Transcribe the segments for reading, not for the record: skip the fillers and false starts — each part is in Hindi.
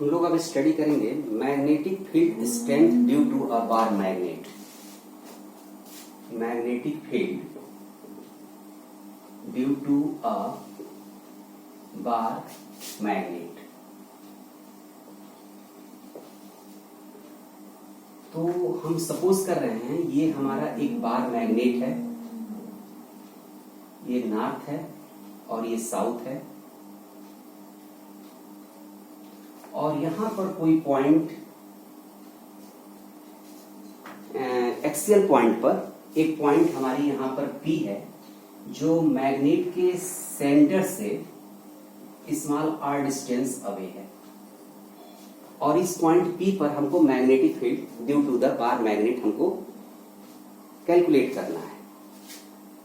हम लोग अब स्टडी करेंगे magnetic field strength due to a bar magnet. Magnetic field due to a bar magnet. तो हम सपोज कर रहे हैं ये हमारा एक बार मैग्नेट है, ये नॉर्थ है और ये साउथ है, और यहां पर कोई पॉइंट एक्सियल पॉइंट पर एक पॉइंट हमारी यहां पर P है जो मैग्नेट के सेंटर से स्मॉल r डिस्टेंस अवे है, और इस पॉइंट P पर हमको magnetic field due to the bar magnet हमको कैलकुलेट करना है।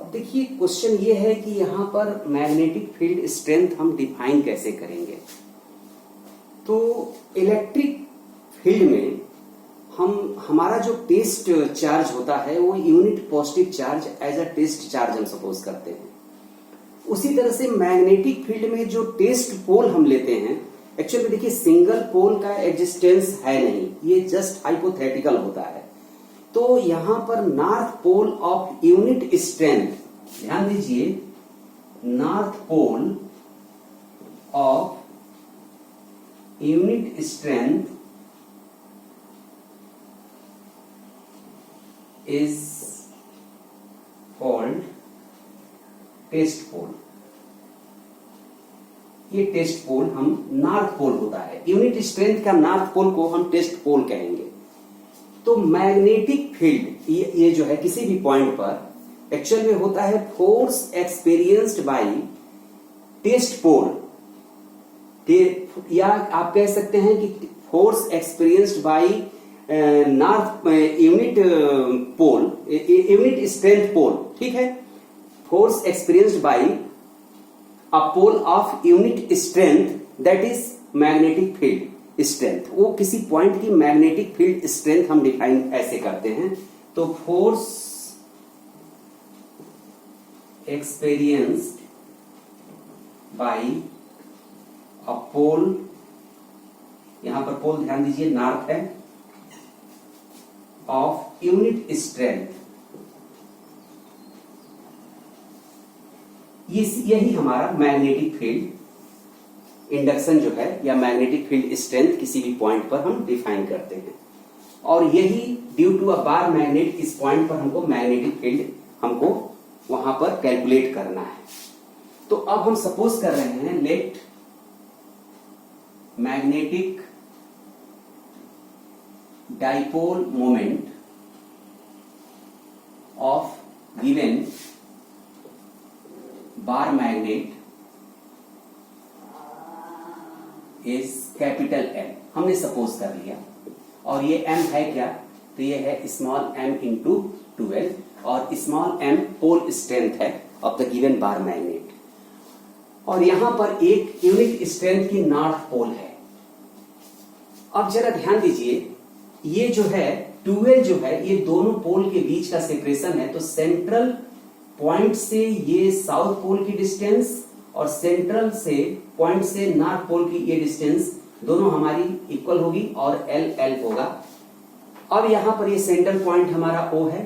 अब देखिए क्वेश्चन ये है कि यहां पर मैग्नेटिक फील्ड स्ट्रेंथ हम डिफाइन कैसे करेंगे। तो इलेक्ट्रिक फील्ड में हमारा जो टेस्ट चार्ज होता है वो unit positive charge as a test charge हम सपोज करते हैं। उसी तरह से मैग्नेटिक फील्ड में जो टेस्ट पोल हम लेते हैं, एक्चुअली देखिए सिंगल पोल का एग्जिस्टेंस है नहीं, ये जस्ट हाइपोथेटिकल होता है। तो यहां पर north pole of unit strength, ध्यान दीजिए, north pole of unit strength is called test pole. ये टेस्ट पोल हम नॉर्थ पोल होता है, यूनिट स्ट्रेंथ का नॉर्थ पोल को हम टेस्ट पोल कहेंगे। तो मैग्नेटिक फील्ड ये जो है किसी भी पॉइंट पर एक्चुअल में होता है force experienced by test pole, या आप कह सकते हैं कि force experienced by north unit pole, unit strength pole, ठीक है। Force experienced by a pole of unit strength that is magnetic field strength. वो किसी पॉइंट की मैग्नेटिक फील्ड स्ट्रेंथ हम डिफाइन ऐसे करते हैं। तो force experienced by a pole, यहां पर पोल ध्यान दीजिए नॉर्थ है, ऑफ यूनिट स्ट्रेंथ, यही हमारा मैग्नेटिक फील्ड इंडक्शन जो है या मैग्नेटिक फील्ड स्ट्रेंथ किसी भी पॉइंट पर हम डिफाइन करते हैं। और यही due to a bar magnet, इस पॉइंट पर हमको मैग्नेटिक फील्ड हमको वहां पर कैलकुलेट करना है। तो अब हम सपोज कर रहे हैं let magnetic dipole moment of given bar magnet is capital M। हमने सपोज कर लिया, और ये M है क्या, तो ये है स्मॉल m इंटू 12, और स्मॉल m पोल स्ट्रेंथ है of the given bar magnet, और यहां पर एक यूनिट स्ट्रेंथ की नॉर्थ पोल है। अब जरा ध्यान दीजिए, ये जो है 12 जो है ये दोनों पोल के बीच का सेपरेशन है। तो सेंट्रल पॉइंट से ये साउथ पोल की डिस्टेंस और सेंट्रल से पॉइंट से नॉर्थ पोल की ये डिस्टेंस दोनों हमारी इक्वल होगी और L होगा। अब यहां पर ये सेंट्रल पॉइंट हमारा O है।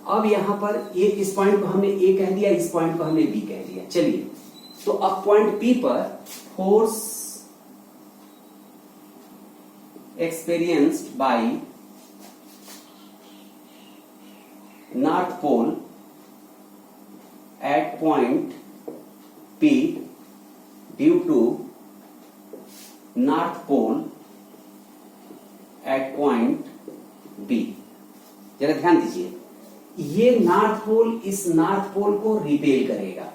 अब यहां पर ये इस पॉइंट को हमने A कह दिया, इस पॉइंट को हमने B कह दिया। चलिए, तो अब पॉइंट P पर force experienced by north pole at point P due to north pole at point B। जरा ध्यान दीजिए, ये नॉर्थ पोल इस नॉर्थ पोल को रिपेल करेगा।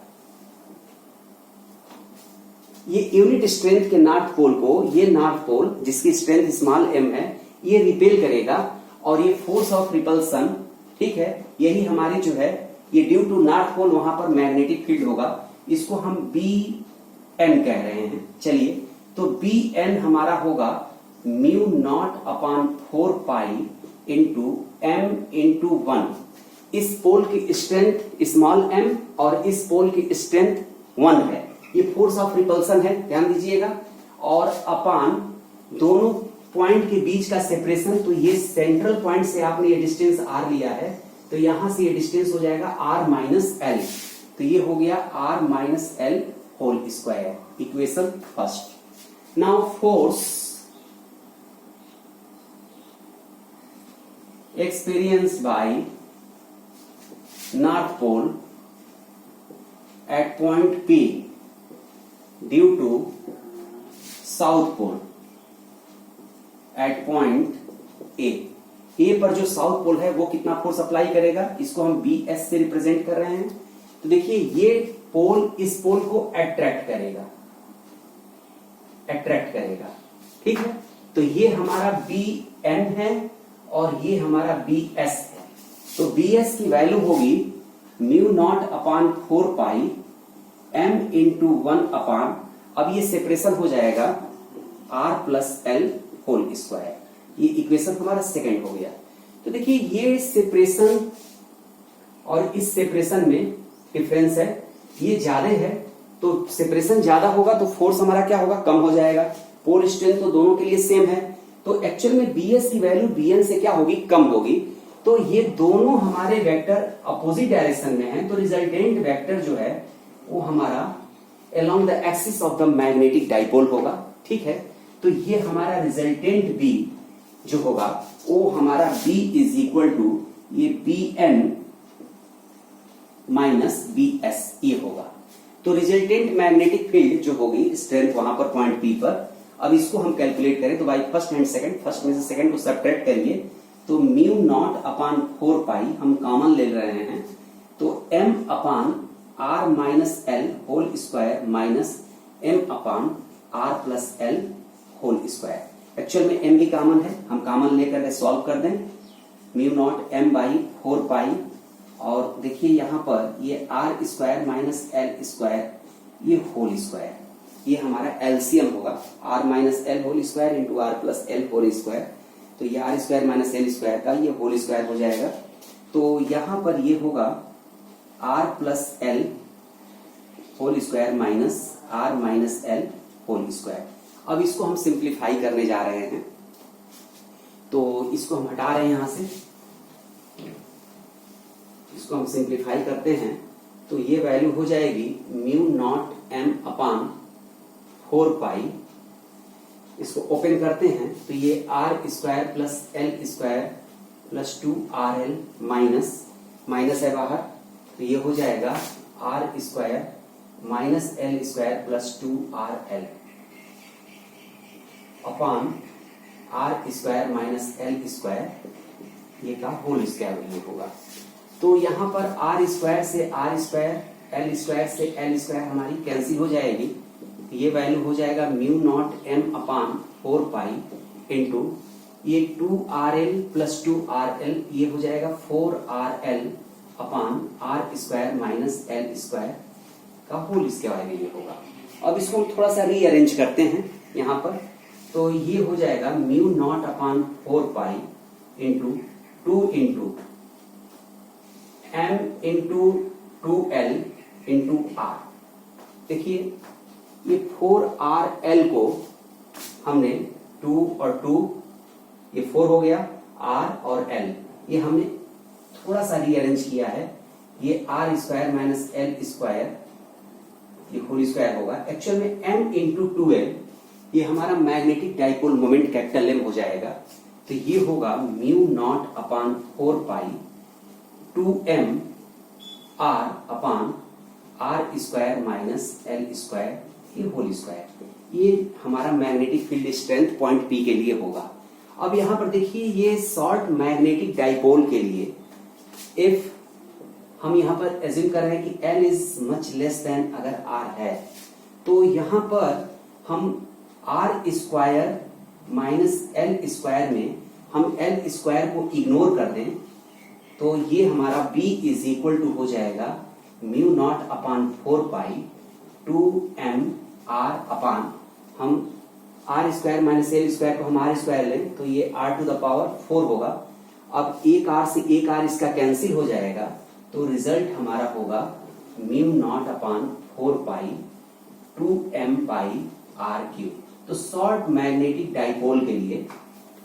ये यूनिट स्ट्रेंथ के नॉर्थ पोल को, ये नॉर्थ पोल जिसकी स्ट्रेंथ स्मॉल m है, ये रिपेल करेगा, और ये फोर्स ऑफ रिपल्सन, ठीक है, यही हमारी जो है ये ड्यू टू नॉर्थ पोल वहां पर मैग्नेटिक फील्ड होगा। इसको हम Bn कह रहे हैं। चलिए, तो Bn हमारा होगा mu naught upon 4 pi into m into 1। इस पोल की स्ट्रेंथ स्मॉल m और इस पोल की स्ट्रेंथ 1 है, ये फोर्स ऑफ रिपल्सन है, ध्यान दीजिएगा, और अपान दोनों पॉइंट के बीच का सेपरेशन, तो ये सेंट्रल पॉइंट से आपने ये डिस्टेंस r लिया है, तो यहां से ये डिस्टेंस हो जाएगा r माइनस एल, तो ये हो गया r minus L whole square, equation first. Now force experienced by North Pole at point P due to South Pole at point A। A पर जो साउथ पोल है वो कितना फोर्स अप्लाई करेगा, इसको हम BS से रिप्रेजेंट कर रहे हैं। तो देखिए ये पोल इस पोल को अट्रैक्ट करेगा, ठीक है। तो ये हमारा BN है और ये हमारा BS है। तो BS की वैल्यू होगी mu naught upon 4 pi M into 1 upon, अब ये सेपरेशन हो जाएगा R plus L whole square, ये इक्वेशन हमारा सेकंड हो गया। तो देखिए ये सेपरेशन और इस सेपरेशन में डिफरेंस है, ये ज्यादा है, तो सेपरेशन ज्यादा होगा तो फोर्स हमारा क्या होगा, कम हो जाएगा। पोल स्ट्रेंथ तो दोनों के लिए सेम है, तो एक्चुअल में BS की वैल्यू BN से क्या होगी, कम होगी। तो ये दोनों हमारे वेक्टर अपोजिट डायरेक्शन में हैं, तो रिजल्टेंट वेक्टर जो है वो हमारा along the axis of the magnetic dipole होगा, ठीक है। तो ये हमारा रिजल्टेंट B जो होगा वो हमारा B इज इक्वल टू ये BN माइनस BS ये होगा। तो रिजल्टेंट मैग्नेटिक फील्ड जो होगी स्ट्रेंथ वहां पर पॉइंट P पर, अब इसको हम कैलकुलेट करें तो by first and second, first में से सेकंड को सब्ट्रैक्ट करिए, तो म्यू नॉट अपॉन 4 पाई हम कॉमन ले रहे हैं, तो M upon R minus L whole square minus M upon R plus L whole square. Actual में M भी कॉमन है, हम कॉमन लेकर सॉल्व कर दें, mu naught M by 4 pi, और देखिए यहां पर ये R square minus L square ये होल स्क्वायर, ये हमारा एलसीएम होगा, R minus L whole square into R plus L whole square, तो ये R square minus L square का ये होल स्क्वायर हो जाएगा। तो यहां पर ये होगा R plus L whole square minus R minus L whole square. अब इसको हम सिंप्लीफाई करने जा रहे हैं, तो इसको हम हटा रहे हैं यहां से, इसको हम सिंप्लीफाई करते हैं, तो ये वैल्यू हो जाएगी म्यू नॉट M अपॉन 4 पाई, इसको ओपन करते हैं तो ये R square plus L square plus 2RL minus है बाहर, तो ये हो जाएगा R square minus L square plus 2RL upon R square minus L square ये का होल स्क्वायर ये होगा। तो यहाँ पर R स्क्वायर से R स्क्वायर, एल स्क्वायर से एल स्क्वायर हमारी कैंसिल हो जाएगी, ये वैल्यू हो जाएगा mu naught M upon 4 pi into ये 2RL प्लस 2RL ये हो जाएगा 4RL upon R square minus L square का होल स्क्वायर ये होगा। अब इसको हम थोड़ा सा रीअरेंज करते हैं यहाँ पर, तो ये हो जाएगा mu naught upon 4 pi into 2 into M into 2L into R। देखिए ये 4RL को हमने 2 और 2 ये 4 हो गया, R और L ये हमने थोड़ा सा रीअरेंज किया है, ये R square minus L square ये होल स्क्वायर होगा। एक्चुअल में M इंटू 2L ये हमारा magnetic dipole moment capital M हो जाएगा, तो ये होगा mu naught upon 4 pi 2M R upon R square minus L square ये होल स्क्वायर, ये हमारा magnetic field strength point P के लिए होगा। अब यहां पर देखिए ये शॉर्ट मैग्नेटिक डाइपोल के लिए इफ हम यहां पर एज्यूम कर रहे हैं कि L is much less than अगर R है, तो यहां पर हम R square minus L square में हम एल स्क्वायर को इग्नोर कर दें, तो ये हमारा B इज इक्वल टू हो जाएगा mu naught upon 4 pi 2M R upon हम R square minus L square को हम R स्क्वायर लें तो ये R टू द पावर 4 होगा। अब एक R से एक R इसका कैंसिल हो जाएगा, तो रिजल्ट हमारा होगा mu naught upon 4 pi 2M by R cube. तो शॉर्ट मैग्नेटिक डाइपोल के लिए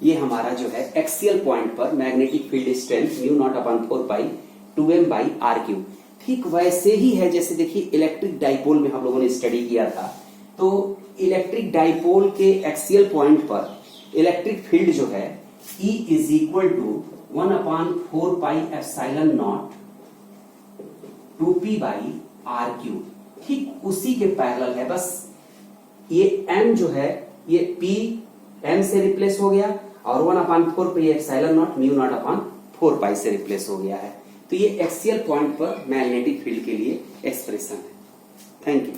ये हमारा जो है एक्सियल पॉइंट पर magnetic field strength mu naught upon 4 pi 2m by R cube. ठीक वैसे ही है जैसे देखिए इलेक्ट्रिक डाइपोल में हम लोगों ने स्टडी किया था। तो इलेक्ट्रिक डाइपोल के एक्सियल पॉइंट पर इलेक्ट्रिक फील्ड जो है E is equal to 1 upon 4 pi epsilon naught 2p by R cube. ठीक उसी के पैरेलल है, बस ये m जो है ये p m से रिप्लेस हो गया और 1 upon 4 pi epsilon not mu naught upon 4 पाई से रिप्लेस हो गया है। तो ये एक्सियल पॉइंट पर मैग्नेटिक फील्ड के लिए एक्सप्रेशन है। Thank you.